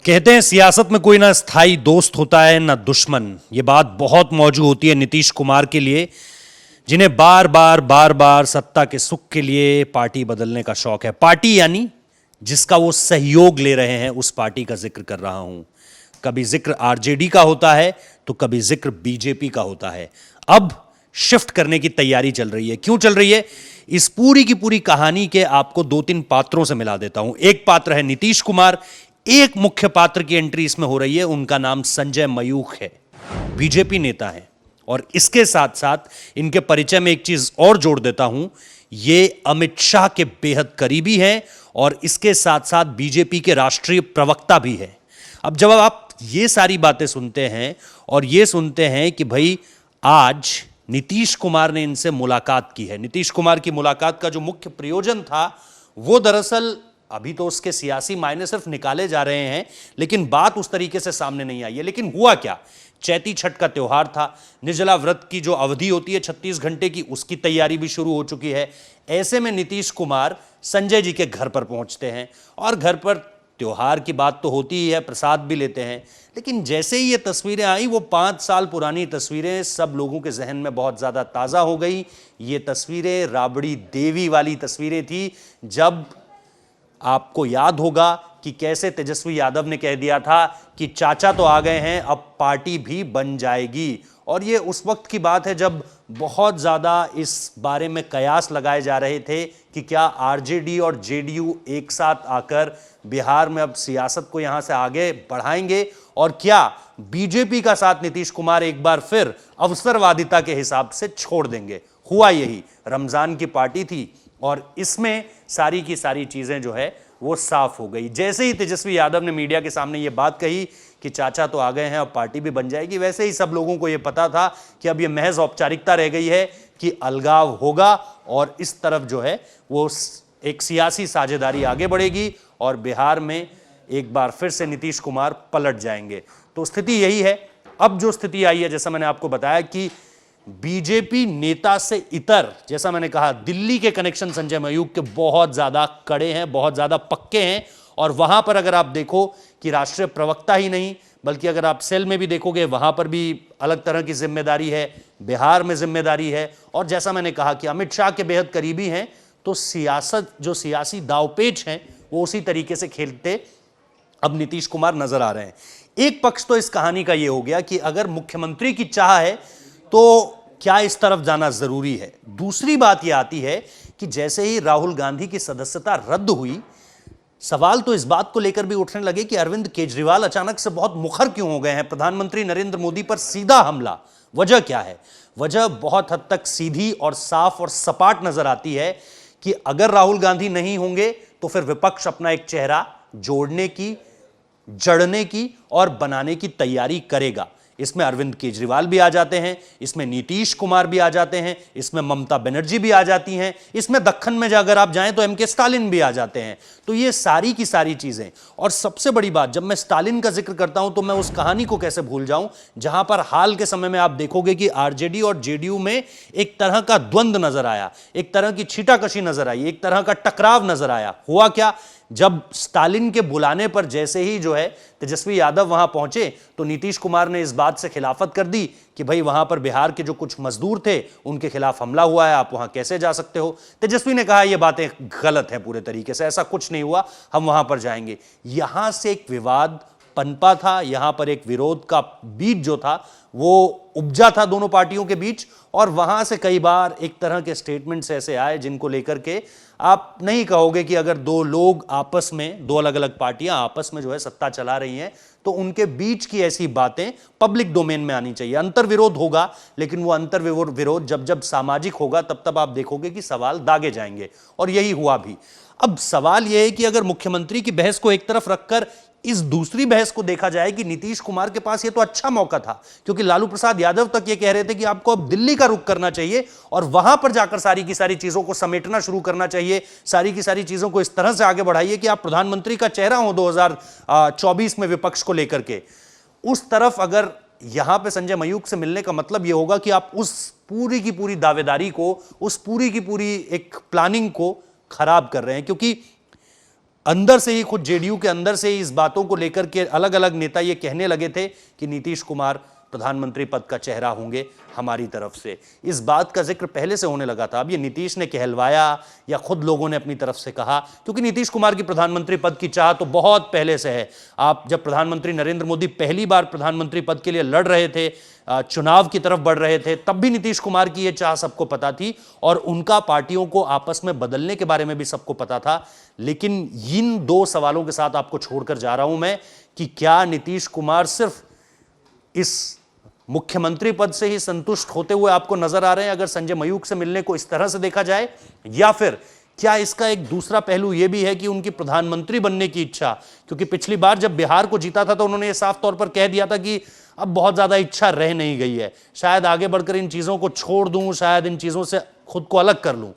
कहते हैं सियासत में कोई ना स्थायी दोस्त होता है ना दुश्मन। ये बात बहुत मौजूद होती है नीतीश कुमार के लिए, जिन्हें बार बार सत्ता के सुख के लिए पार्टी बदलने का शौक है। पार्टी यानी जिसका वो सहयोग ले रहे हैं, उस पार्टी का जिक्र कर रहा हूं। कभी जिक्र आरजेडी का होता है तो कभी जिक्र बीजेपी का होता है। अब शिफ्ट करने की तैयारी चल रही है। क्यों चल रही है, इस पूरी की पूरी कहानी के आपको दो तीन पात्रों से मिला देता हूं। एक पात्र है नीतीश कुमार, एक मुख्य पात्र की एंट्री इसमें हो रही है, उनका नाम संजय मयूख है, बीजेपी नेता है। और इसके साथ साथ इनके परिचय में एक चीज और जोड़ देता हूं, ये अमित शाह के बेहद करीबी हैं और इसके साथ साथ बीजेपी के राष्ट्रीय प्रवक्ता भी है। अब जब आप ये सारी बातें सुनते हैं और ये सुनते हैं कि भाई आज नीतीश कुमार ने इनसे मुलाकात की है, नीतीश कुमार की मुलाकात का जो मुख्य प्रयोजन था वो दरअसल अभी तो उसके सियासी मायने सिर्फ निकाले जा रहे हैं, लेकिन बात उस तरीके से सामने नहीं आई है। लेकिन हुआ क्या, चैती छठ का त्योहार था, निर्जला व्रत की जो अवधि होती है 36 घंटे की, उसकी तैयारी भी शुरू हो चुकी है। ऐसे में नीतीश कुमार संजय जी के घर पर पहुंचते हैं और घर पर त्योहार की बात तो होती ही है, प्रसाद भी लेते हैं। लेकिन जैसे ही ये तस्वीरें आई, वो 5 साल पुरानी तस्वीरें सब लोगों के जहन में बहुत ज़्यादा ताज़ा हो गई। ये तस्वीरें राबड़ी देवी वाली तस्वीरें थी, जब आपको याद होगा कि कैसे तेजस्वी यादव ने कह दिया था कि चाचा तो आ गए हैं, अब पार्टी भी बन जाएगी। और ये उस वक्त की बात है जब बहुत ज़्यादा इस बारे में कयास लगाए जा रहे थे कि क्या आरजेडी और जेडीयू एक साथ आकर बिहार में अब सियासत को यहाँ से आगे बढ़ाएंगे और क्या बीजेपी का साथ नीतीश कुमार एक बार फिर अवसरवादिता के हिसाब से छोड़ देंगे। हुआ यही, रमज़ान की पार्टी थी और इसमें सारी की सारी चीज़ें जो है वो साफ हो गई। जैसे ही तेजस्वी यादव ने मीडिया के सामने ये बात कही कि चाचा तो आ गए हैं, अब पार्टी भी बन जाएगी, वैसे ही सब लोगों को ये पता था कि अब ये महज औपचारिकता रह गई है कि अलगाव होगा और इस तरफ जो है वो एक सियासी साझेदारी आगे बढ़ेगी और बिहार में एक बार फिर से नीतीश कुमार पलट जाएंगे। तो स्थिति यही है। अब जो स्थिति आई है, जैसा मैंने आपको बताया कि बीजेपी नेता से इतर, जैसा मैंने कहा, दिल्ली के कनेक्शन संजय मयूख के बहुत ज्यादा कड़े हैं, बहुत ज्यादा पक्के हैं। और वहां पर अगर आप देखो कि राष्ट्रीय प्रवक्ता ही नहीं, बल्कि अगर आप सेल में भी देखोगे वहां पर भी अलग तरह की जिम्मेदारी है, बिहार में जिम्मेदारी है। और जैसा मैंने कहा कि अमित शाह के बेहद करीबी हैं, तो सियासत जो सियासी दावपेच हैं वो उसी तरीके से खेलते अब नीतीश कुमार नजर आ रहे हैं। एक पक्ष तो इस कहानी का ये हो गया कि अगर मुख्यमंत्री की चाह है तो क्या इस तरफ जाना जरूरी है। दूसरी बात यह आती है कि जैसे ही राहुल गांधी की सदस्यता रद्द हुई, सवाल तो इस बात को लेकर भी उठने लगे कि अरविंद केजरीवाल अचानक से बहुत मुखर क्यों हो गए हैं, प्रधानमंत्री नरेंद्र मोदी पर सीधा हमला। वजह क्या है? वजह बहुत हद तक सीधी और साफ और सपाट नजर आती है कि अगर राहुल गांधी नहीं होंगे तो फिर विपक्ष अपना एक चेहरा जोड़ने की, जड़ने की और बनाने की तैयारी करेगा। इसमें अरविंद केजरीवाल भी आ जाते हैं, इसमें नीतीश कुमार भी आ जाते हैं, इसमें ममता बनर्जी भी आ जाती हैं, इसमें दक्खन में अगर आप जाएं तो एमके स्टालिन भी आ जाते हैं। तो ये सारी की सारी चीजें, और सबसे बड़ी बात, जब मैं स्टालिन का जिक्र करता हूं तो मैं उस कहानी को कैसे भूल जाऊं जहां पर हाल के समय में आप देखोगे कि आरजेडी और जेडीयू में एक तरह का द्वंद्व नजर आया, एक तरह की छीटाकशी नजर आई, एक तरह का टकराव नजर आया। हुआ क्या, जब स्टालिन के बुलाने पर जैसे ही जो है तेजस्वी यादव वहां पहुंचे तो नीतीश कुमार ने इस बात से खिलाफत कर दी कि भाई वहां पर बिहार के जो कुछ मजदूर थे उनके खिलाफ हमला हुआ है, आप वहां कैसे जा सकते हो। तेजस्वी ने कहा यह बातें गलत है पूरे तरीके से, ऐसा कुछ नहीं हुआ, हम वहां पर जाएंगे। यहां से एक विवाद पनपा था, यहां पर एक विरोध का बीज जो था वो उपजा था दोनों पार्टियों के बीच, और वहां से कई बार एक तरह के स्टेटमेंट्स ऐसे आए जिनको लेकर के आप नहीं कहोगे कि अगर दो लोग आपस में, दो अलग अलग पार्टियां आपस में जो है सत्ता चला रही हैं तो उनके बीच की ऐसी बातें पब्लिक डोमेन में आनी चाहिए। अंतर विरोध होगा, लेकिन वो अंतर विरोध जब जब सामाजिक होगा तब तब आप देखोगे कि सवाल दागे जाएंगे, और यही हुआ भी। अब सवाल यह है कि अगर मुख्यमंत्री की बहस को एक तरफ रखकर इस दूसरी बहस को देखा जाए कि नीतीश कुमार के पास ये तो अच्छा मौका था, क्योंकि लालू प्रसाद यादव तक ये कह रहे थे कि आपको अब दिल्ली का रुख करना चाहिए और वहां पर जाकर सारी की सारी चीजों को समेटना शुरू करना चाहिए, सारी की सारी चीजों को इस तरह से आगे बढ़ाइए कि आप प्रधानमंत्री का चेहरा हो 2024 में विपक्ष को लेकर के। उस तरफ अगर यहां पे संजय मयूख से मिलने का मतलब यह होगा कि आप उस पूरी की पूरी दावेदारी को, उस पूरी की पूरी एक प्लानिंग को खराब कर रहे हैं, क्योंकि अंदर से ही, खुद जेडीयू के अंदर से ही इस बातों को लेकर के अलग अलग नेता ये कहने लगे थे कि नीतीश कुमार प्रधानमंत्री पद का चेहरा होंगे हमारी तरफ से। इस बात का जिक्र पहले से होने लगा था। अब ये नीतीश ने कहलवाया या खुद लोगों ने अपनी तरफ से कहा, क्योंकि नीतीश कुमार की प्रधानमंत्री पद की चाह तो बहुत पहले से है। आप जब प्रधानमंत्री नरेंद्र मोदी पहली बार प्रधानमंत्री पद के लिए लड़ रहे थे, चुनाव की तरफ बढ़ रहे थे, तब भी नीतीश कुमार की यह चाह सबको पता थी और उनका पार्टियों को आपस में बदलने के बारे में भी सबको पता था। लेकिन इन दो सवालों के साथ आपको छोड़कर जा रहा हूं मैं कि क्या नीतीश कुमार सिर्फ इस मुख्यमंत्री पद से ही संतुष्ट होते हुए आपको नजर आ रहे हैं अगर संजय मयूख से मिलने को इस तरह से देखा जाए, या फिर क्या इसका एक दूसरा पहलू यह भी है कि उनकी प्रधानमंत्री बनने की इच्छा, क्योंकि पिछली बार जब बिहार को जीता था तो उन्होंने यह साफ तौर पर कह दिया था कि अब बहुत ज्यादा इच्छा रह नहीं गई है, शायद आगे बढ़कर इन चीजों को छोड़ दूं, शायद इन चीजों से खुद को अलग कर लूं।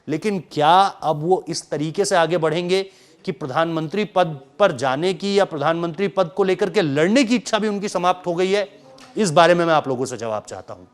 लेकिन क्या अब वो इस तरीके से आगे बढ़ेंगे कि प्रधानमंत्री पद पर जाने की या प्रधानमंत्री पद को लेकर के लड़ने की इच्छा भी उनकी समाप्त हो गई है? इस बारे में मैं आप लोगों से जवाब चाहता हूं।